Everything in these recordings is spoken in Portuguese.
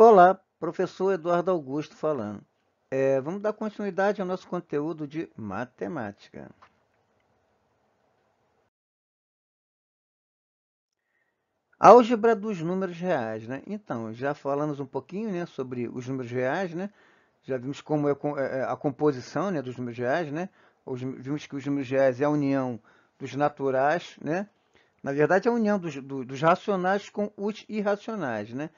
Olá, professor Eduardo Augusto falando. Vamos dar continuidade ao nosso conteúdo de matemática. Álgebra dos números reais, né? Então, já falamos um pouquinho, né, sobre os números reais, né? Já vimos como é a composição, né, dos números reais, né? Vimos que os números reais é a união dos naturais, né? Na verdade, é a união dos racionais com os irracionais, né?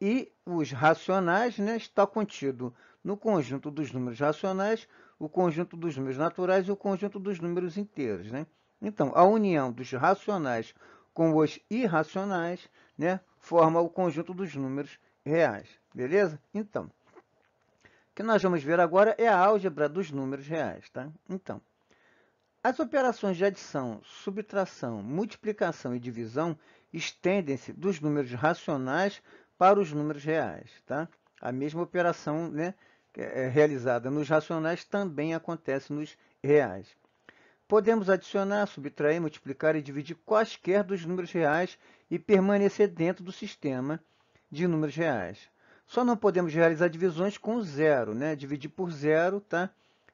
E os racionais, né, está contido no conjunto dos números racionais, o conjunto dos números naturais e o conjunto dos números inteiros, né? Então, a união dos racionais com os irracionais, né, forma o conjunto dos números reais, beleza? Então, o que nós vamos ver agora é a álgebra dos números reais, tá? Então, as operações de adição, subtração, multiplicação e divisão estendem-se dos números racionais para os números reais, tá? A mesma operação, né, que é realizada nos racionais também acontece nos reais. Podemos adicionar, subtrair, multiplicar e dividir quaisquer dos números reais e permanecer dentro do sistema de números reais. Só não podemos realizar divisões com zero, né? Dividir por zero, tá?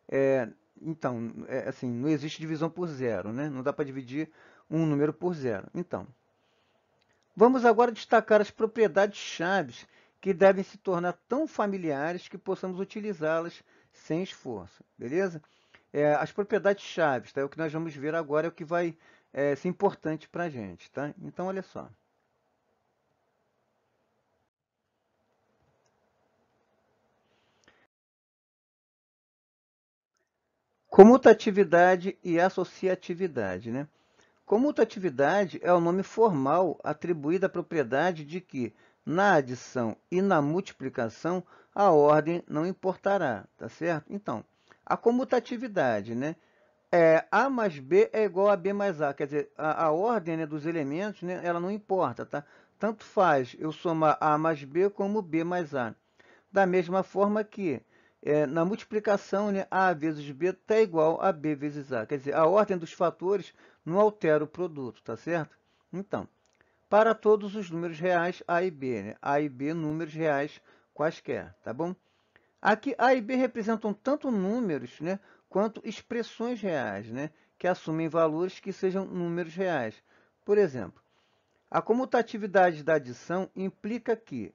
É, então, assim, não existe divisão por zero, né? Não dá para dividir um número por zero. Então, vamos agora destacar as propriedades chaves que devem se tornar tão familiares que possamos utilizá-las sem esforço, beleza? As propriedades chaves, tá? É o que nós vamos ver agora, é o que vai ser importante para a gente, tá? Então, olha só. Comutatividade e associatividade, né? Comutatividade é o nome formal atribuído à propriedade de que, na adição e na multiplicação, a ordem não importará, tá certo? Então, a comutatividade, né? A mais B é igual a B mais A, quer dizer, a ordem, né, dos elementos, né, ela não importa, tá? Tanto faz eu somar A mais B como B mais A. Da mesma forma que na multiplicação, né, A vezes B está igual a B vezes A. Quer dizer, a ordem dos fatores não altera o produto, tá certo? Então, para todos os números reais A e B, né? A e B números reais quaisquer, tá bom? Aqui A e B representam tanto números, né, quanto expressões reais, né, que assumem valores que sejam números reais. Por exemplo, a comutatividade da adição implica que,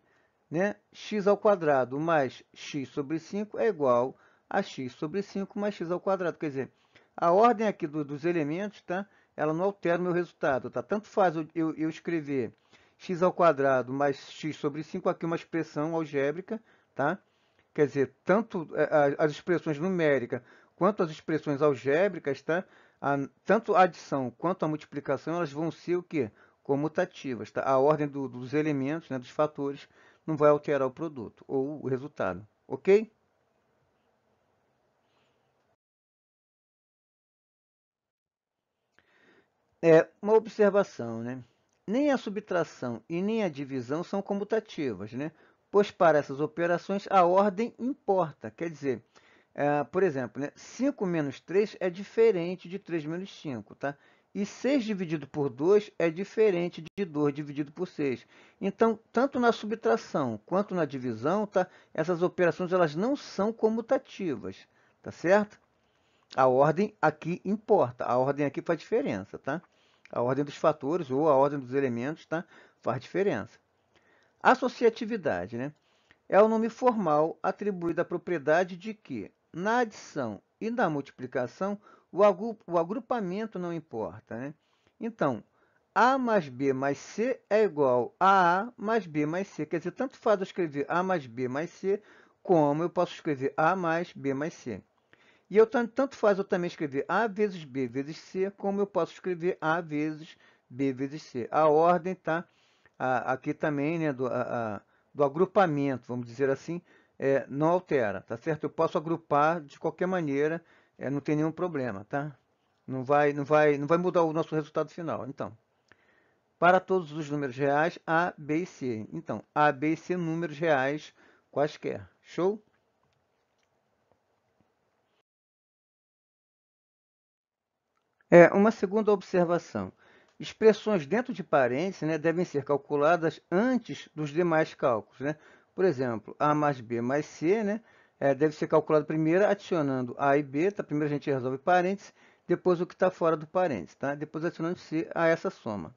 né, x ao quadrado mais x sobre 5 é igual a x sobre 5 mais x ao quadrado. Quer dizer, a ordem aqui dos elementos, tá? Ela não altera o meu resultado, tá? Tanto faz eu escrever x ao quadrado mais x sobre 5, aqui uma expressão algébrica, tá? Quer dizer, tanto as expressões numéricas quanto as expressões algébricas, tá? Tanto a adição quanto a multiplicação, elas vão ser o quê? Comutativas, tá? A ordem dos elementos, né, dos fatores, não vai alterar o produto ou o resultado, ok? Uma observação, né? Nem a subtração e nem a divisão são comutativas, né? Pois para essas operações a ordem importa. Quer dizer, por exemplo, né, 5 menos 3 é diferente de 3 menos 5, tá? E 6 dividido por 2 é diferente de 2 dividido por 6. Então, tanto na subtração quanto na divisão, tá? Essas operações elas não são comutativas, tá certo? A ordem aqui importa, a ordem aqui faz diferença, tá? A ordem dos fatores ou a ordem dos elementos, tá? Faz diferença. Associatividade, né? É o nome formal atribuído à propriedade de que, na adição e na multiplicação, o agrupamento não importa, né? Então, A mais B mais C é igual a A mais B mais C. Quer dizer, tanto faz eu escrever A mais B mais C, como eu posso escrever A mais B mais C. E tanto faz eu também escrever A vezes B vezes C, como eu posso escrever A vezes B vezes C. A ordem está aqui também, né, do agrupamento, vamos dizer assim, não altera, tá certo? Eu posso agrupar de qualquer maneira, não tem nenhum problema, tá? Não vai mudar o nosso resultado final. Então, para todos os números reais, A, B e C. Então, A, B e C números reais quaisquer. Show? Uma segunda observação. Expressões dentro de parênteses, né, devem ser calculadas antes dos demais cálculos, né? Por exemplo, A mais B mais C, né? Deve ser calculado primeiro adicionando A e B, tá? Primeiro a gente resolve parênteses, depois o que está fora do parênteses, tá? Depois adicionando C a essa soma.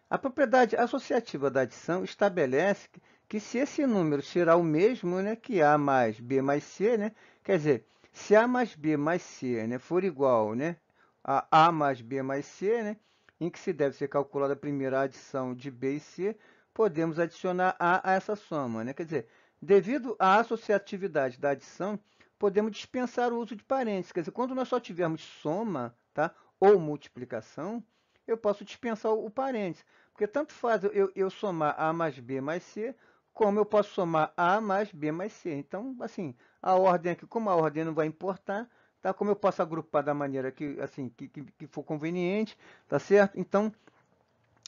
A propriedade associativa da adição estabelece que se esse número tirar o mesmo, né, que A mais B mais C, né, quer dizer, se A mais B mais C, né, for igual, né, a A mais B mais C, né, em que se deve ser calculada primeiro a adição de B e C, podemos adicionar A essa soma, né? Quer dizer, devido à associatividade da adição, podemos dispensar o uso de parênteses. Quer dizer, quando nós só tivermos soma, tá, ou multiplicação, eu posso dispensar o parênteses. Porque tanto faz eu somar A mais B mais C, como eu posso somar A mais B mais C. Então, assim, a ordem aqui, como a ordem não vai importar, tá? Como eu posso agrupar da maneira que, assim, que for conveniente, tá certo? Então,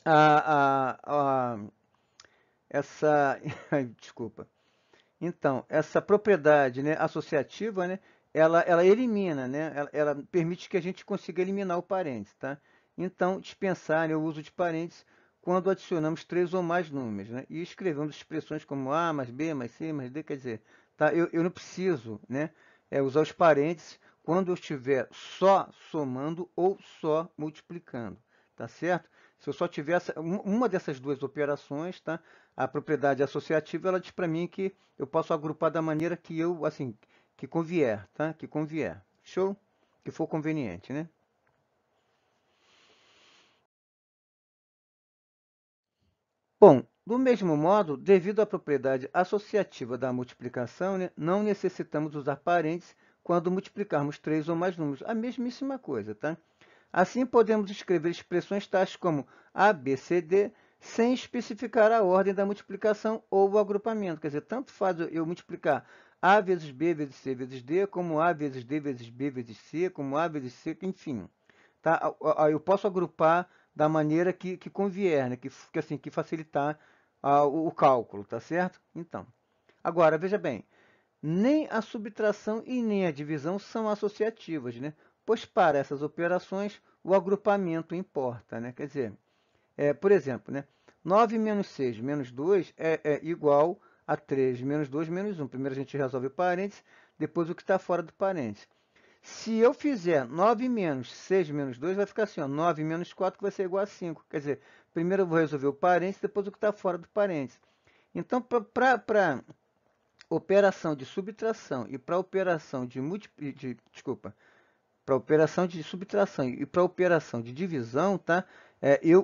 a, a, a, essa, desculpa. Então, essa propriedade, né, associativa, né, ela elimina, né, ela permite que a gente consiga eliminar o parênteses, tá? Então, dispensar, né, o uso de parênteses quando adicionamos três ou mais números, né, e escrevemos expressões como A mais B mais C mais D, quer dizer, tá? Eu não preciso, né, usar os parênteses quando eu estiver só somando ou só multiplicando, tá certo? Se eu só tiver uma dessas duas operações, tá? A propriedade associativa, ela diz para mim que eu posso agrupar da maneira que eu, assim, que convier, tá? Que convier. Show? Que for conveniente, né? Bom, do mesmo modo, devido à propriedade associativa da multiplicação, né, não necessitamos usar parênteses quando multiplicarmos três ou mais números. A mesmíssima coisa, tá? Assim, podemos escrever expressões tais como A, B, C, D, sem especificar a ordem da multiplicação ou o agrupamento. Quer dizer, tanto faz eu multiplicar A vezes B vezes C vezes D, como A vezes D vezes B vezes C, como A vezes C, enfim. Tá? Eu posso agrupar da maneira que convier, né? Assim, que facilitar o cálculo, tá certo? Então, agora, veja bem, nem a subtração e nem a divisão são associativas, né? Pois para essas operações o agrupamento importa, né? Quer dizer, por exemplo, né? 9 menos 6 menos 2 é igual a 3 menos 2 menos 1. Primeiro a gente resolve o parênteses, depois o que está fora do parênteses. Se eu fizer 9 menos 6 menos 2, vai ficar assim, ó, 9 menos 4 que vai ser igual a 5. Quer dizer, primeiro eu vou resolver o parênteses, depois o que está fora do parênteses. Então, para operação de subtração e para operação desculpa, para operação de subtração e para operação de divisão, tá?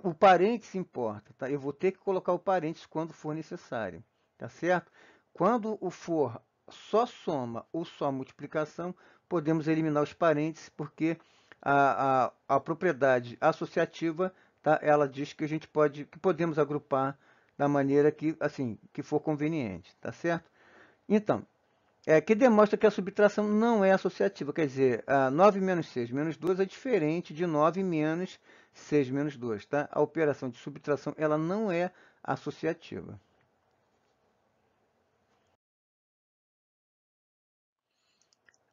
O parênteses importa, tá? Eu vou ter que colocar o parênteses quando for necessário, tá certo? Quando o for só soma ou só multiplicação, podemos eliminar os parênteses porque a propriedade associativa, tá? Ela diz que a gente que podemos agrupar da maneira que, assim, que for conveniente, tá certo? Então, que demonstra que a subtração não é associativa. Quer dizer, 9 menos 6 menos 2 é diferente de 9 menos 6 menos 2. Tá? A operação de subtração ela não é associativa.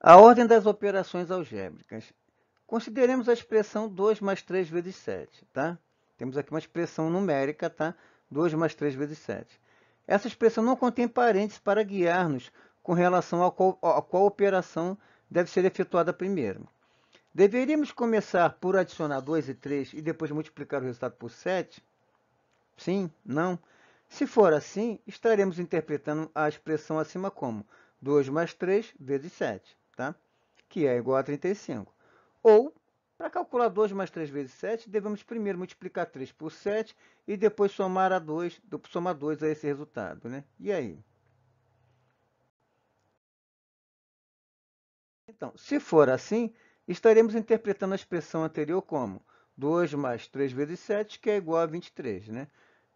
A ordem das operações algébricas. Consideremos a expressão 2 mais 3 vezes 7. Tá? Temos aqui uma expressão numérica, tá? 2 mais 3 vezes 7. Essa expressão não contém parênteses para guiar-nos com relação a qual operação deve ser efetuada primeiro. Deveríamos começar por adicionar 2 e 3 e depois multiplicar o resultado por 7? Sim? Não? Se for assim, estaremos interpretando a expressão acima como 2 mais 3 vezes 7, tá? Que é igual a 35. Ou, para calcular 2 mais 3 vezes 7, devemos primeiro multiplicar 3 por 7 e depois somar 2 a esse resultado, né? E aí? Então, se for assim, estaremos interpretando a expressão anterior como 2 mais 3 vezes 7, que é igual a 23, né?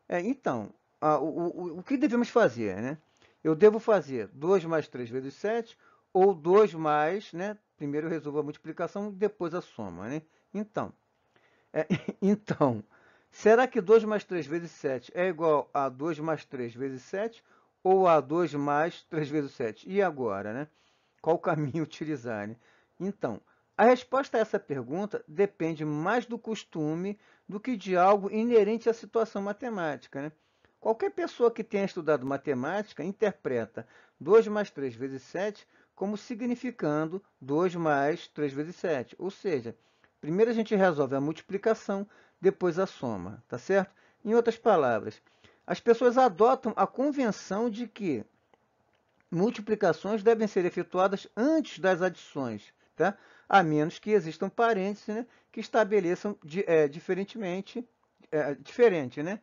Então, o que devemos fazer, né? Eu devo fazer 2 mais 3 vezes 7 ou 2 mais, né? Primeiro eu resolvo a multiplicação e depois a soma, né? Então, é, então, será que 2 mais 3 vezes 7 é igual a 2 mais 3 vezes 7 ou a 2 mais 3 vezes 7? E agora, né? Qual caminho utilizar, né? Então, a resposta a essa pergunta depende mais do costume do que de algo inerente à situação matemática, né? Qualquer pessoa que tenha estudado matemática interpreta 2 mais 3 vezes 7 como significando 2 mais 3 vezes 7. Ou seja, primeiro a gente resolve a multiplicação, depois a soma, tá certo? Em outras palavras, as pessoas adotam a convenção de que multiplicações devem ser efetuadas antes das adições, tá? A menos que existam parênteses, né, que estabeleçam diferentemente, diferente, né?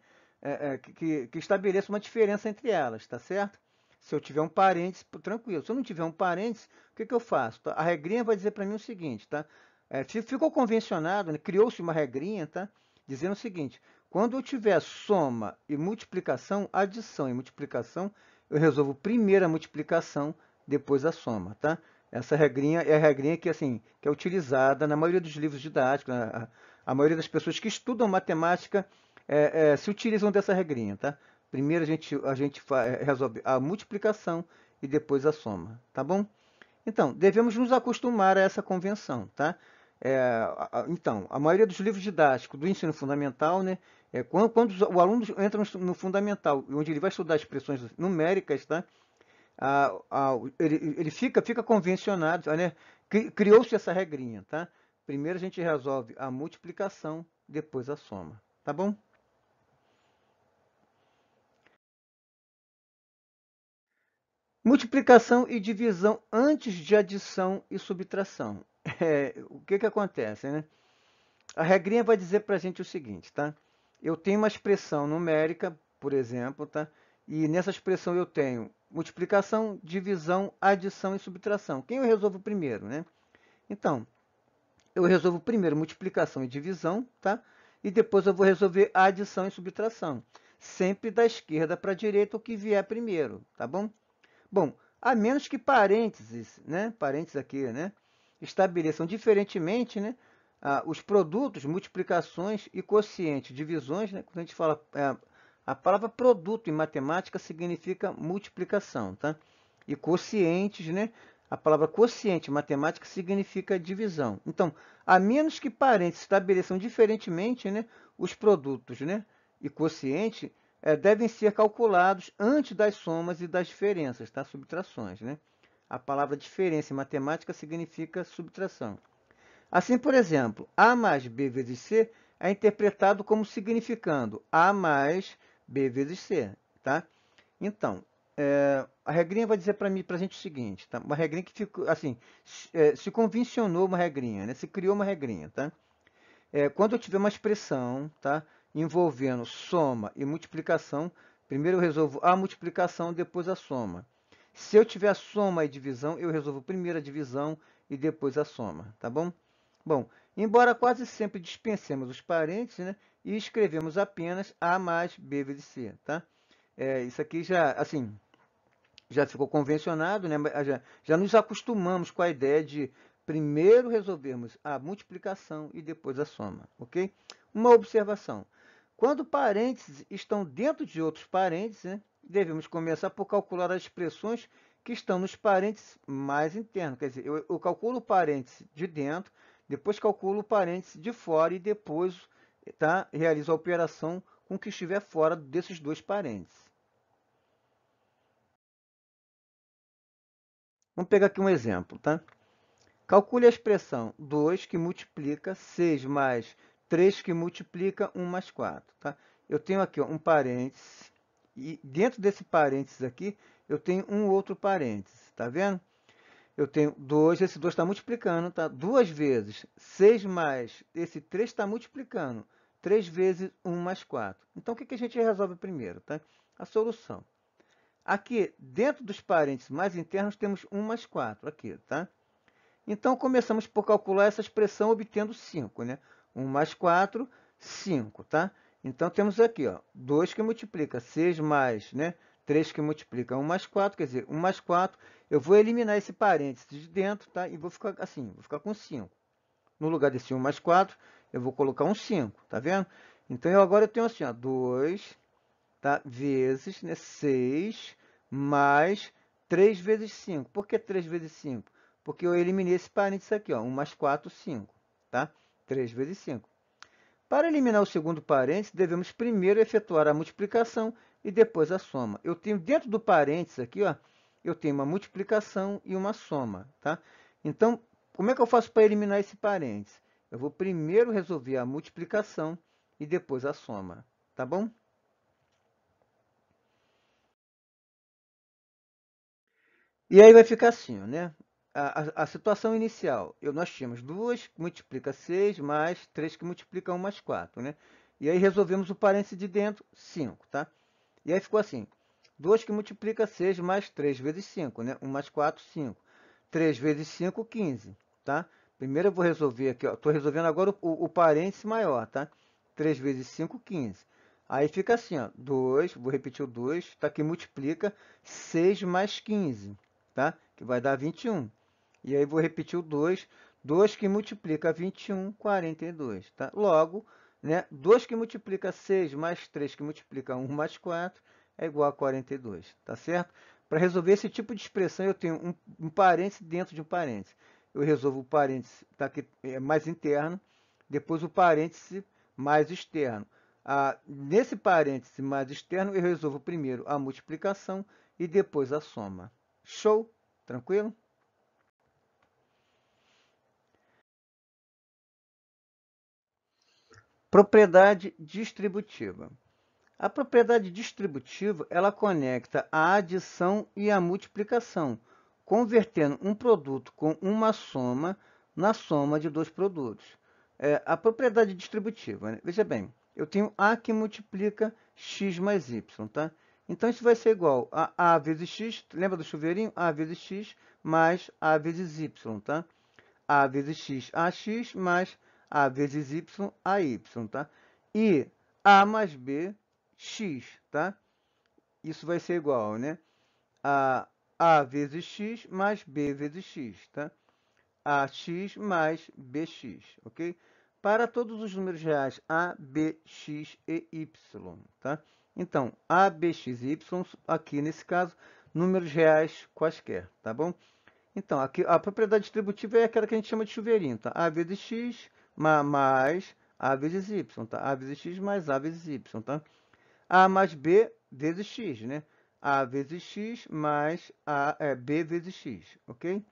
Que estabeleça uma diferença entre elas, tá certo? Se eu tiver um parênteses, tranquilo. Se eu não tiver um parênteses, o que eu faço? Tá? A regrinha vai dizer para mim o seguinte, tá? Ficou convencionado, né? Criou-se uma regrinha, tá? Dizendo o seguinte: quando eu tiver soma e multiplicação, adição e multiplicação, eu resolvo primeiro a multiplicação, depois a soma, tá? Essa regrinha é a regrinha que, assim, que é utilizada na maioria dos livros didáticos, né? A maioria das pessoas que estudam matemática se utilizam dessa regrinha, tá? Primeiro a gente resolve a multiplicação e depois a soma, tá bom? Então, devemos nos acostumar a essa convenção, tá? Então, a maioria dos livros didáticos do ensino fundamental, né? Quando o aluno entra no fundamental, onde ele vai estudar expressões numéricas, tá? Ele fica convencionado, né? Criou-se essa regrinha, tá? Primeiro a gente resolve a multiplicação, depois a soma, tá bom? Multiplicação e divisão antes de adição e subtração. O que acontece, né? A regrinha vai dizer para a gente o seguinte, tá? Eu tenho uma expressão numérica, por exemplo, tá? E nessa expressão eu tenho multiplicação, divisão, adição e subtração. Quem eu resolvo primeiro, né? Então, eu resolvo primeiro multiplicação e divisão, tá? E depois eu vou resolver a adição e subtração. Sempre da esquerda para a direita, o que vier primeiro, tá bom? Bom, a menos que parênteses, né? Parênteses aqui, né? Estabeleçam diferentemente, né? Os produtos, multiplicações e quocientes, divisões, né? Quando a gente fala a palavra produto em matemática significa multiplicação, tá? E quocientes, né? A palavra quociente em matemática significa divisão. Então, a menos que parênteses estabeleçam diferentemente, né? Os produtos, né? E quociente devem ser calculados antes das somas e das diferenças, tá? Subtrações, né? A palavra diferença em matemática significa subtração. Assim, por exemplo, A mais B vezes C é interpretado como significando A mais B vezes C, tá? Então, a regrinha vai dizer para mim, para a gente o seguinte, tá? Uma regrinha que ficou, assim, se convencionou uma regrinha, né? Se criou uma regrinha, tá? Quando eu tiver uma expressão, tá? Envolvendo soma e multiplicação, primeiro eu resolvo a multiplicação, depois a soma. Se eu tiver soma e divisão, eu resolvo primeiro a divisão e depois a soma, tá bom? Bom, embora quase sempre dispensemos os parênteses, né, e escrevemos apenas A mais B vezes C, tá? Isso aqui já, assim, já ficou convencionado, né? Já nos acostumamos com a ideia de primeiro resolvermos a multiplicação e depois a soma, ok? Uma observação. Quando parênteses estão dentro de outros parênteses, né, devemos começar por calcular as expressões que estão nos parênteses mais internos. Quer dizer, eu calculo o parêntese de dentro, depois calculo o parêntese de fora e depois realizo a operação com o que estiver fora desses dois parênteses. Vamos pegar aqui um exemplo, tá? Calcule a expressão 2 que multiplica 6 mais 3 que multiplica 1 mais 4, tá? Eu tenho aqui ó, um parênteses, e dentro desse parênteses aqui, eu tenho um outro parênteses, tá vendo? Eu tenho 2, esse 2 está multiplicando, tá? Duas vezes 6 mais esse 3 está multiplicando. 3 vezes 1 mais 4. Então, o que a gente resolve primeiro, tá? A solução. Aqui, dentro dos parênteses mais internos, temos 1 mais 4, aqui, tá? Então, começamos por calcular essa expressão obtendo 5, né? 1 mais 4, 5, tá? Então, temos aqui, ó, 2 que multiplica 6 mais, né? 3 que multiplica 1 mais 4, quer dizer, 1 mais 4. Eu vou eliminar esse parênteses de dentro, tá? E vou ficar assim, vou ficar com 5. No lugar desse 1 mais 4, eu vou colocar um 5, tá vendo? Então, agora eu tenho assim, ó, 2, tá? Vezes, né? 6 mais 3 vezes 5. Por que 3 vezes 5? Porque eu eliminei esse parênteses aqui, ó, 1 mais 4, 5, tá? 3 vezes 5. Para eliminar o segundo parênteses, devemos primeiro efetuar a multiplicação e depois a soma. Eu tenho dentro do parênteses aqui, ó, eu tenho uma multiplicação e uma soma, tá? Então, como é que eu faço para eliminar esse parênteses? Eu vou primeiro resolver a multiplicação e depois a soma, tá bom? E aí vai ficar assim, ó, né? A situação inicial, nós tínhamos 2 que multiplica 6 mais 3 que multiplica 1 mais 4, né? E aí resolvemos o parênteses de dentro, 5, tá? E aí ficou assim, 2 que multiplica 6 mais 3 vezes 5, né? 1 mais 4, 5. 3 vezes 5, 15, tá? Primeiro eu vou resolver aqui, ó. Estou resolvendo agora o parêntese maior, tá? 3 vezes 5, 15. Aí fica assim, ó. 2, vou repetir o 2, tá? Que multiplica 6 mais 15, tá? Que vai dar 21. E aí vou repetir o 2. 2 que multiplica 21, 42, tá? Logo, né? 2 que multiplica 6 mais 3 que multiplica 1 mais 4 é igual a 42, tá certo? Para resolver esse tipo de expressão, eu tenho um parêntese dentro de um parêntese. Eu resolvo o parêntese tá aqui, mais interno, depois o parêntese mais externo. Nesse parêntese mais externo, eu resolvo primeiro a multiplicação e depois a soma. Show? Tranquilo? Propriedade distributiva. A propriedade distributiva, ela conecta a adição e a multiplicação, convertendo um produto com uma soma na soma de dois produtos. A propriedade distributiva, né? Veja bem, eu tenho A que multiplica x mais y, tá? Então, isso vai ser igual a A vezes x, lembra do chuveirinho? A vezes x mais A vezes y, tá? A vezes x, ax, mais A vezes y, ay, tá? E A mais B, x, tá? Isso vai ser igual, né? A vezes x mais B vezes x, tá? AX mais BX, ok? Para todos os números reais A, B, X e Y, tá? Então, A, B, X e Y, aqui nesse caso, números reais quaisquer, tá bom? Então, aqui a propriedade distributiva é aquela que a gente chama de chuveirinho, tá? A vezes x mais A vezes y, tá? A vezes x mais A vezes y, tá? A mais B vezes x, né? A vezes x mais B vezes x, ok?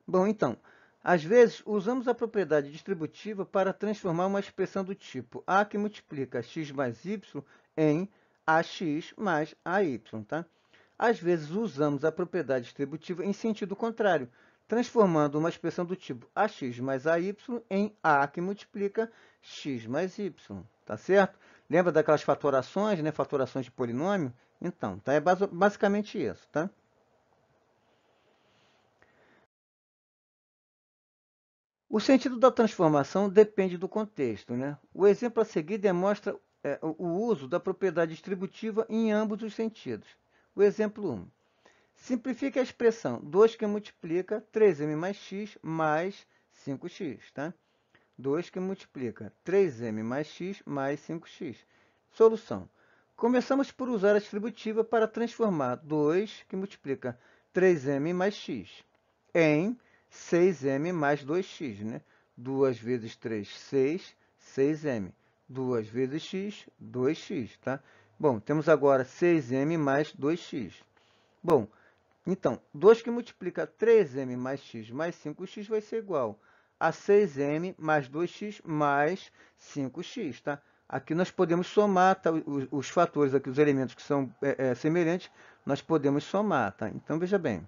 Bom, então, às vezes usamos a propriedade distributiva para transformar uma expressão do tipo A que multiplica x mais y em AX mais AY, tá? Às vezes usamos a propriedade distributiva em sentido contrário, transformando uma expressão do tipo AX mais AY em A que multiplica x mais y, tá certo? Lembra daquelas fatorações, né? Fatorações de polinômio? Então, tá? É basicamente isso, tá? O sentido da transformação depende do contexto, né? O exemplo a seguir demonstra o uso da propriedade distributiva em ambos os sentidos. O exemplo 1. Simplifique a expressão 2 que multiplica 3m mais x mais 5x, tá? 2 que multiplica 3m mais x mais 5x. Solução. Começamos por usar a distributiva para transformar 2 que multiplica 3m mais x em 6m mais 2x, né? 2 vezes 3, 6, 6m. 2 vezes x, 2x, tá? Bom, temos agora 6m mais 2x. Bom, então, 2 que multiplica 3m mais x mais 5x vai ser igual a 6m mais 2x mais 5x, tá? Aqui nós podemos somar, tá? Os fatores aqui, os elementos que são semelhantes, nós podemos somar, tá? Então, veja bem.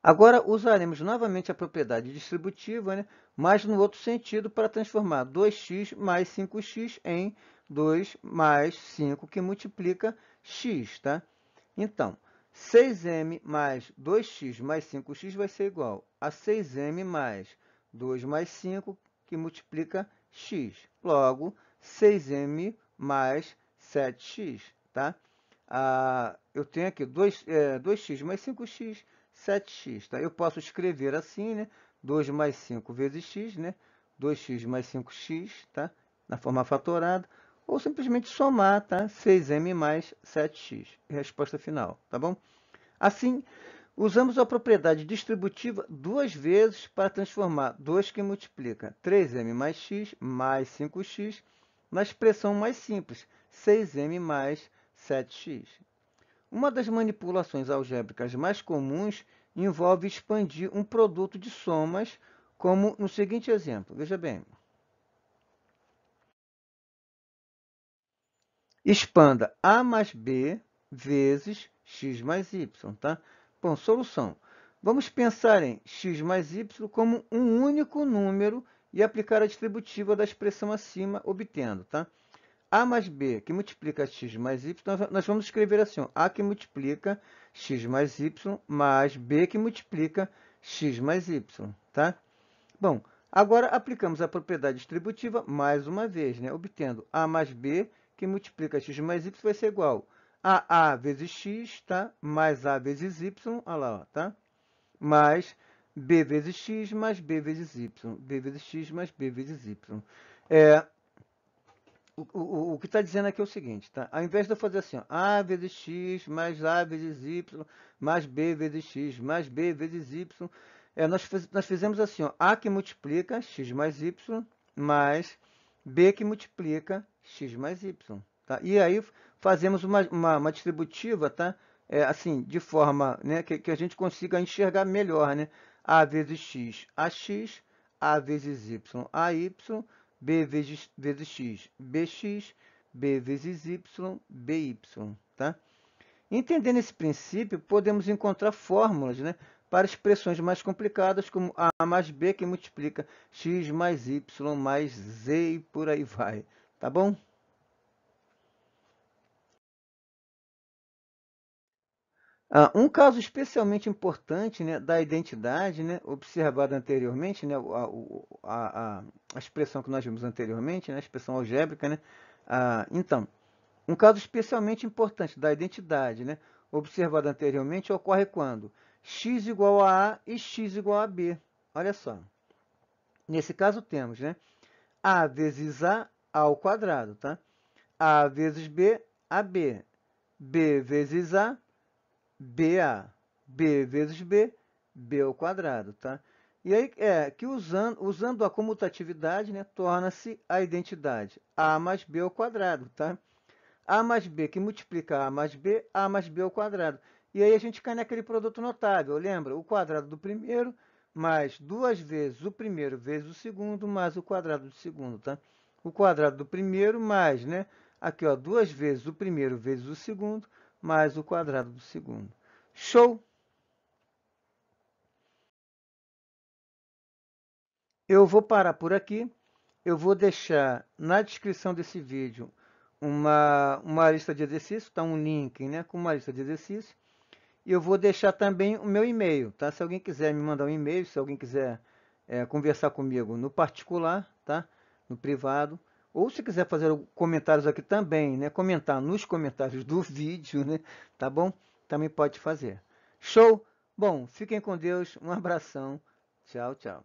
Agora usaremos novamente a propriedade distributiva, né? Mas no outro sentido, para transformar 2x mais 5x em 2 mais 5, que multiplica x, tá? Então, 6m mais 2x mais 5x vai ser igual a 6m mais 2 mais 5, que multiplica x. Logo, 6m mais 7x, tá? Eu tenho aqui 2x mais 5x, 7x, tá? Eu posso escrever assim, né? 2 mais 5 vezes x, né? 2x mais 5x, tá? Na forma fatorada. Ou simplesmente somar, tá? 6m mais 7x. Resposta final, tá bom? Assim, Usamos a propriedade distributiva duas vezes para transformar 2 que multiplica 3m mais x mais 5x na expressão mais simples, 6m mais 7x. Uma das manipulações algébricas mais comuns envolve expandir um produto de somas, como no seguinte exemplo. Veja bem. Expanda a mais b vezes x mais y, tá? Bom, solução. Vamos pensar em x mais y como um único número e aplicar a distributiva da expressão acima, obtendo, tá? A mais b, que multiplica x mais y, nós vamos escrever assim, ó, a que multiplica x mais y, mais b que multiplica x mais y, tá? Bom, agora aplicamos a propriedade distributiva mais uma vez, né? Obtendo a mais b, que multiplica x mais y, vai ser igual a vezes x, tá? Mais a vezes y, olha lá, ó, tá? Mais b vezes x, mais b vezes y. b vezes x, mais b vezes y. O que está dizendo aqui é o seguinte, tá? Ao invés de eu fazer assim, ó, a vezes x, mais a vezes y, mais b vezes x, mais b vezes y, nós fizemos assim, ó, a que multiplica x mais y, mais b que multiplica x mais y. Tá? E aí fazemos uma distributiva, tá? Assim, de forma, né, que a gente consiga enxergar melhor, né? A vezes x, ax, a vezes y, ay, b vezes x, bx, b vezes y, by, tá? Entendendo esse princípio, podemos encontrar fórmulas, né, para expressões mais complicadas, como a mais b que multiplica x mais y mais z e por aí vai, tá bom? Um caso especialmente importante, né, da identidade, né, observado anteriormente, né, a expressão que nós vimos anteriormente, né, a expressão algébrica, né, então, um caso especialmente importante da identidade, né, observado anteriormente, ocorre quando x igual a A e x igual a B. Olha só, nesse caso temos, né, A vezes A ao quadrado, tá? A vezes B, AB. B vezes A, BA. B vezes B, B ao quadrado, tá? E aí, que usando a comutatividade, né, torna-se a identidade A mais B ao quadrado, tá? A mais B que multiplica A mais B ao quadrado. E aí a gente cai naquele produto notável, lembra? O quadrado do primeiro mais duas vezes o primeiro vezes o segundo mais o quadrado do segundo, tá? O quadrado do primeiro mais, né? Aqui, ó, duas vezes o primeiro vezes o segundo mais o quadrado do segundo. Show! Eu vou parar por aqui. Eu vou deixar na descrição desse vídeo uma lista de exercícios, tá? Um link, né, com uma lista de exercícios. E eu vou deixar também o meu e-mail, tá? Se alguém quiser me mandar um e-mail, se alguém quiser conversar comigo no particular, tá? No privado. Ou se quiser fazer comentários aqui também, né? Comentar nos comentários do vídeo, né? Tá bom? Também pode fazer. Show? Bom, fiquem com Deus. Um abração. Tchau, tchau.